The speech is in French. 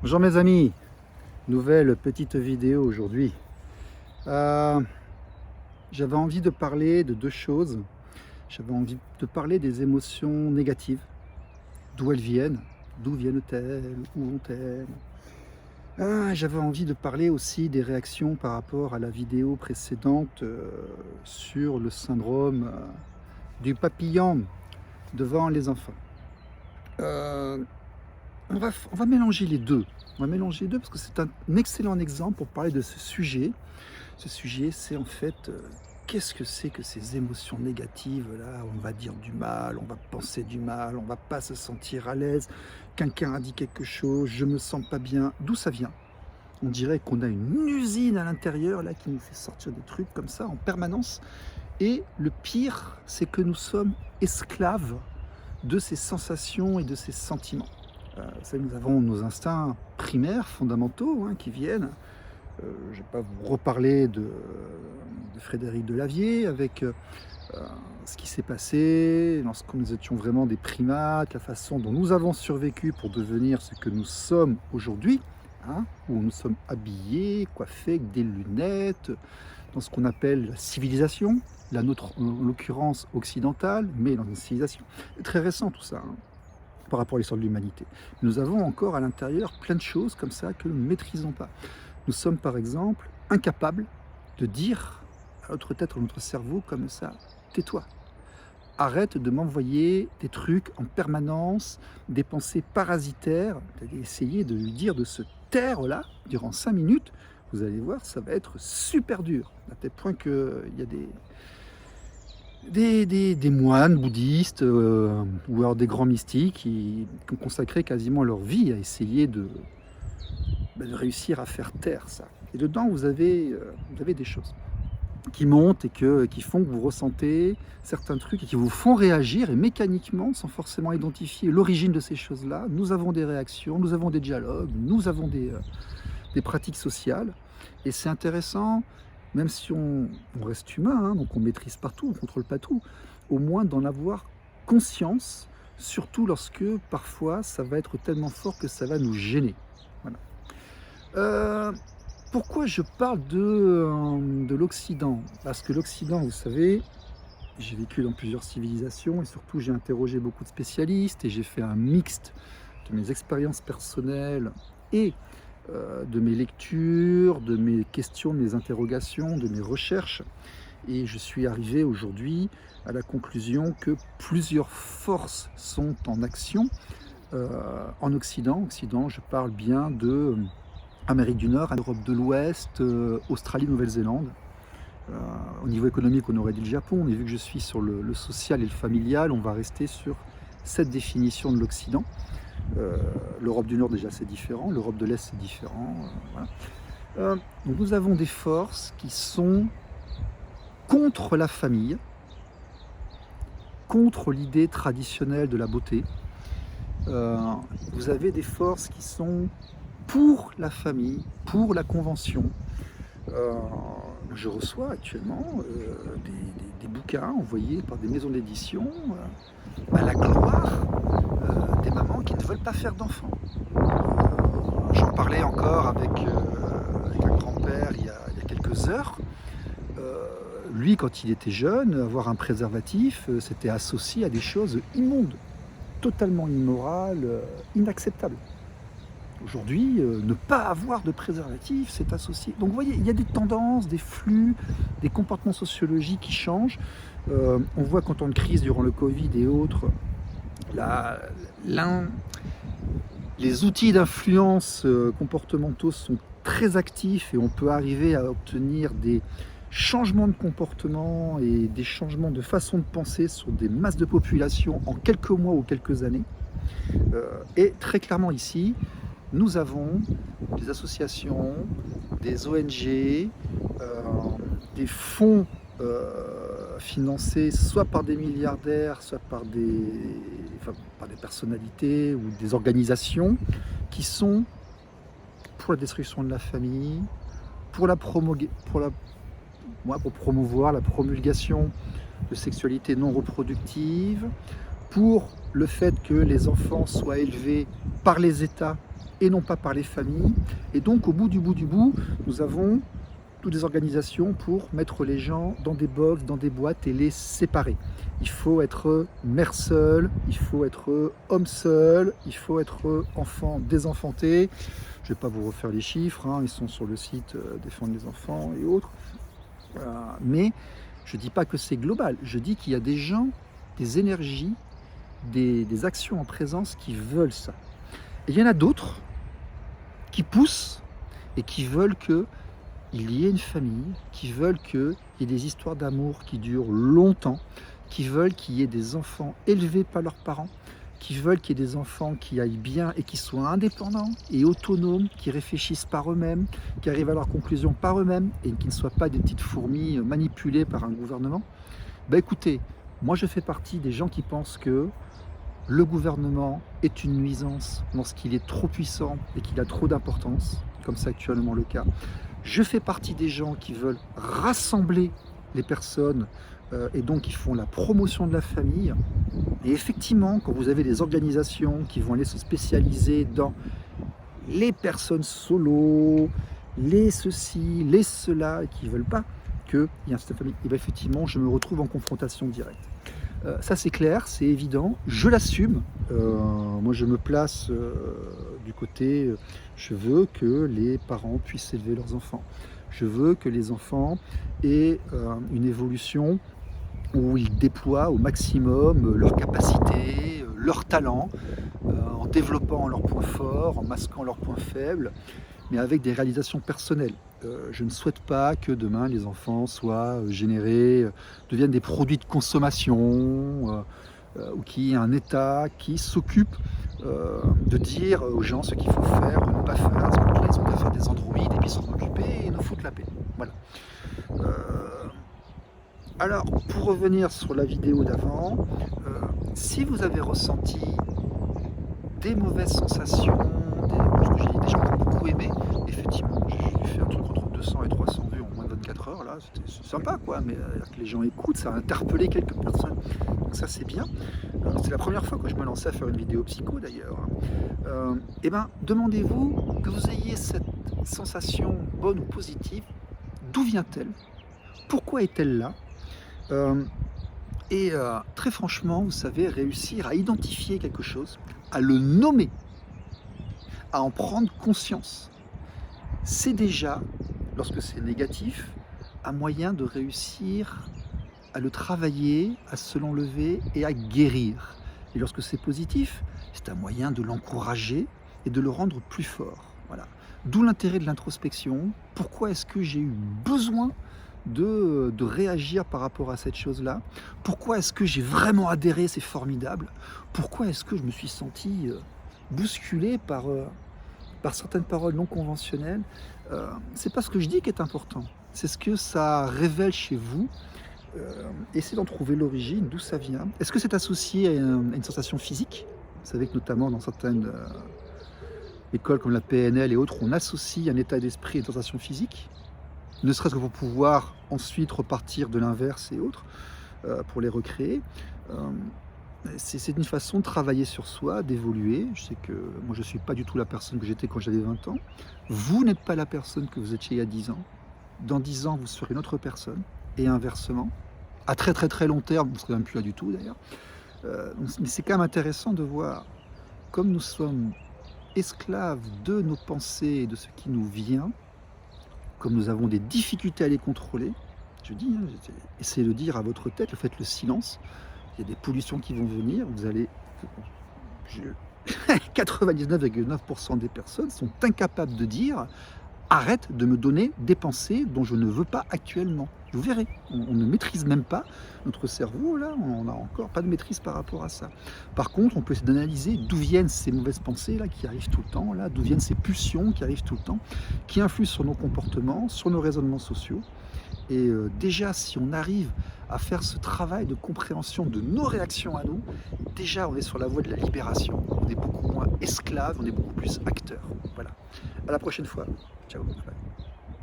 Bonjour mes amis, nouvelle petite vidéo aujourd'hui. Euh, J'avais envie de parler de deux choses. J'avais envie de parler des émotions négatives, d'où elles viennent, d'où viennent-elles, où vont-elles. J'avais envie de parler aussi des réactions par rapport à la vidéo précédente sur le syndrome du papillon devant les enfants. Euh, on va mélanger les deux. On va mélanger les deux parce que c'est un excellent exemple pour parler de ce sujet. Ce sujet, c'est en fait qu'est-ce que c'est que ces émotions négatives là? On va dire du mal, on va penser du mal, on va pas se sentir à l'aise. Quelqu'un a dit quelque chose, je me sens pas bien. D'où ça vient? On dirait qu'on a une usine à l'intérieur là qui nous fait sortir des trucs comme ça en permanence. Et le pire, c'est que nous sommes esclaves de ces sensations et de ces sentiments. Vous savez, nous avons nos instincts primaires, fondamentaux, qui viennent. Je ne vais pas vous reparler de Frédéric Delavier avec ce qui s'est passé lorsque nous étions vraiment des primates, la façon dont nous avons survécu pour devenir ce que nous sommes aujourd'hui, où nous sommes habillés, coiffés avec des lunettes, dans ce qu'on appelle la civilisation, la nôtre en l'occurrence occidentale, mais dans une civilisation très récente tout ça, par rapport à l'histoire de l'humanité. Nous avons encore à l'intérieur plein de choses comme ça que nous ne maîtrisons pas. Nous sommes par exemple incapables de dire à notre tête ou à notre cerveau comme ça, tais-toi. Arrête de m'envoyer des trucs en permanence, des pensées parasitaires. Essayez de lui dire de se taire là durant 5 minutes. Vous allez voir, ça va être super dur. À tel point qu'il y a des moines bouddhistes ou alors des grands mystiques qui ont consacré quasiment leur vie à essayer de réussir à faire taire ça. Et dedans, vous avez des choses qui montent et qui font que vous ressentez certains trucs et qui vous font réagir, et mécaniquement, sans forcément identifier l'origine de ces choses-là, nous avons des réactions, nous avons des dialogues, nous avons des pratiques sociales. Et c'est intéressant, même si on reste humain, donc on maîtrise pas tout, on contrôle pas tout, au moins d'en avoir conscience, surtout lorsque parfois ça va être tellement fort que ça va nous gêner. Voilà. Euh, Pourquoi je parle de l'Occident? Parce que l'Occident, vous savez, j'ai vécu dans plusieurs civilisations et surtout j'ai interrogé beaucoup de spécialistes et j'ai fait un mixte de mes expériences personnelles et de mes lectures, de mes questions, de mes interrogations, de mes recherches. Et je suis arrivé aujourd'hui à la conclusion que plusieurs forces sont en action en Occident. Occident, je parle bien de Amérique du Nord, Europe de l'Ouest, Australie, Nouvelle-Zélande. Au niveau économique, on aurait dit le Japon, mais vu que je suis sur le social et le familial, on va rester sur cette définition de l'Occident. L'Europe du Nord, déjà, c'est différent. L'Europe de l'Est, c'est différent. Voilà. Donc nous avons des forces qui sont contre la famille, contre l'idée traditionnelle de la beauté. Vous avez des forces qui sont pour la famille, pour la convention. Je reçois actuellement des bouquins envoyés par des maisons d'édition à la gloire des mamans qui ne veulent pas faire d'enfants. J'en parlais encore avec un grand-père il y a quelques heures. Lui, quand il était jeune, avoir un préservatif, c'était associé à des choses immondes, totalement immorales, inacceptables. Aujourd'hui, ne pas avoir de préservatif, c'est associé. Donc vous voyez, il y a des tendances, des flux, des comportements sociologiques qui changent. On voit qu'en temps de crise, durant le Covid et autres, les outils d'influence comportementaux sont très actifs et on peut arriver à obtenir des changements de comportement et des changements de façon de penser sur des masses de population en quelques mois ou quelques années. Et très clairement ici, nous avons des associations, des ONG, des fonds financés soit par des milliardaires, soit par par des personnalités ou des organisations qui sont pour la destruction de la famille, pour promouvoir la promulgation de sexualité non reproductive, pour le fait que les enfants soient élevés par les États et non pas par les familles. Et donc au bout du bout, nous avons toutes des organisations pour mettre les gens dans des box, dans des boîtes et les séparer. Il faut être mère seule, il faut être homme seul, il faut être enfant désenfanté. Je ne vais pas vous refaire les chiffres, hein, ils sont sur le site Défendre les enfants et autres. Mais je ne dis pas que c'est global, je dis qu'il y a des gens, des énergies, des actions en présence qui veulent ça. Et il y en a d'autres qui poussent et qui veulent qu'il y ait une famille, qui veulent qu'il y ait des histoires d'amour qui durent longtemps, qui veulent qu'il y ait des enfants élevés par leurs parents, qui veulent qu'il y ait des enfants qui aillent bien et qui soient indépendants et autonomes, qui réfléchissent par eux-mêmes, qui arrivent à leurs conclusions par eux-mêmes et qui ne soient pas des petites fourmis manipulées par un gouvernement. Ben écoutez, moi je fais partie des gens qui pensent que le gouvernement est une nuisance lorsqu'il est trop puissant et qu'il a trop d'importance, comme c'est actuellement le cas. Je fais partie des gens qui veulent rassembler les personnes et donc qui font la promotion de la famille. Et effectivement, quand vous avez des organisations qui vont aller se spécialiser dans les personnes solo, les ceci, les cela, et qui ne veulent pas qu'il y ait un système famille, et bien effectivement, je me retrouve en confrontation directe. Ça c'est clair, c'est évident, je l'assume. Moi je me place du côté, je veux que les parents puissent élever leurs enfants. Je veux que les enfants aient une évolution où ils déploient au maximum leurs capacités, leurs talents, en développant leurs points forts, en masquant leurs points faibles, mais avec des réalisations personnelles. Je ne souhaite pas que demain les enfants soient générés, deviennent des produits de consommation, ou qu'il y ait un État qui s'occupe de dire aux gens ce qu'il faut faire ou ne pas faire, parce qu'ils ont qu'à faire des androïdes et puis s'en occuper et nous foutre la paix. Voilà. Alors, pour revenir sur la vidéo d'avant, si vous avez ressenti des mauvaises sensations, parce que j'ai des gens qui ont beaucoup aimé, effectivement, j'ai fait un truc entre 200 et 300 vues en moins de 24 heures, là, c'est sympa quoi, mais que les gens écoutent, ça a interpellé quelques personnes, donc ça c'est bien. C'est la première fois que je me lançais à faire une vidéo psycho d'ailleurs. Et ben, demandez-vous que vous ayez cette sensation bonne ou positive, d'où vient-elle? Pourquoi est-elle là? Très franchement, vous savez, réussir à identifier quelque chose, à le nommer, à en prendre conscience, c'est déjà, lorsque c'est négatif, un moyen de réussir à le travailler, à se l'enlever et à guérir. Et lorsque c'est positif, c'est un moyen de l'encourager et de le rendre plus fort. Voilà. D'où l'intérêt de l'introspection. Pourquoi est-ce que j'ai eu besoin de réagir par rapport à cette chose-là? Pourquoi est-ce que j'ai vraiment adhéré? C'est formidable. Pourquoi est-ce que je me suis senti bousculé par certaines paroles non conventionnelles? C'est pas ce que je dis qui est important, c'est ce que ça révèle chez vous. Essayez d'en trouver l'origine, d'où ça vient. Est-ce que c'est associé à une sensation physique? Vous savez que notamment dans certaines écoles comme la PNL et autres, on associe un état d'esprit à une sensation physique, ne serait-ce que pour pouvoir ensuite repartir de l'inverse et autres, pour les recréer. C'est une façon de travailler sur soi, d'évoluer. Je sais que moi je ne suis pas du tout la personne que j'étais quand j'avais 20 ans. Vous n'êtes pas la personne que vous étiez il y a 10 ans. Dans 10 ans, vous serez une autre personne, et inversement. À très très très long terme, vous ne serez même plus là du tout d'ailleurs. Mais c'est quand même intéressant de voir comme nous sommes esclaves de nos pensées et de ce qui nous vient, comme nous avons des difficultés à les contrôler. Je dis, hein, essayez de dire à votre tête, faites le silence. Il y a des pollutions qui vont venir, vous allez... 99,9% des personnes sont incapables de dire arrête de me donner des pensées dont je ne veux pas actuellement. Vous verrez, on ne maîtrise même pas notre cerveau, là, on n'a encore pas de maîtrise par rapport à ça. Par contre, on peut essayer d'analyser d'où viennent ces mauvaises pensées là qui arrivent tout le temps, là, d'où viennent ces pulsions qui arrivent tout le temps, qui influent sur nos comportements, sur nos raisonnements sociaux. Et déjà, si on arrive à faire ce travail de compréhension de nos réactions à nous, déjà on est sur la voie de la libération. On est beaucoup moins esclaves, on est beaucoup plus acteurs. Voilà. À la prochaine fois. Ciao. Bye.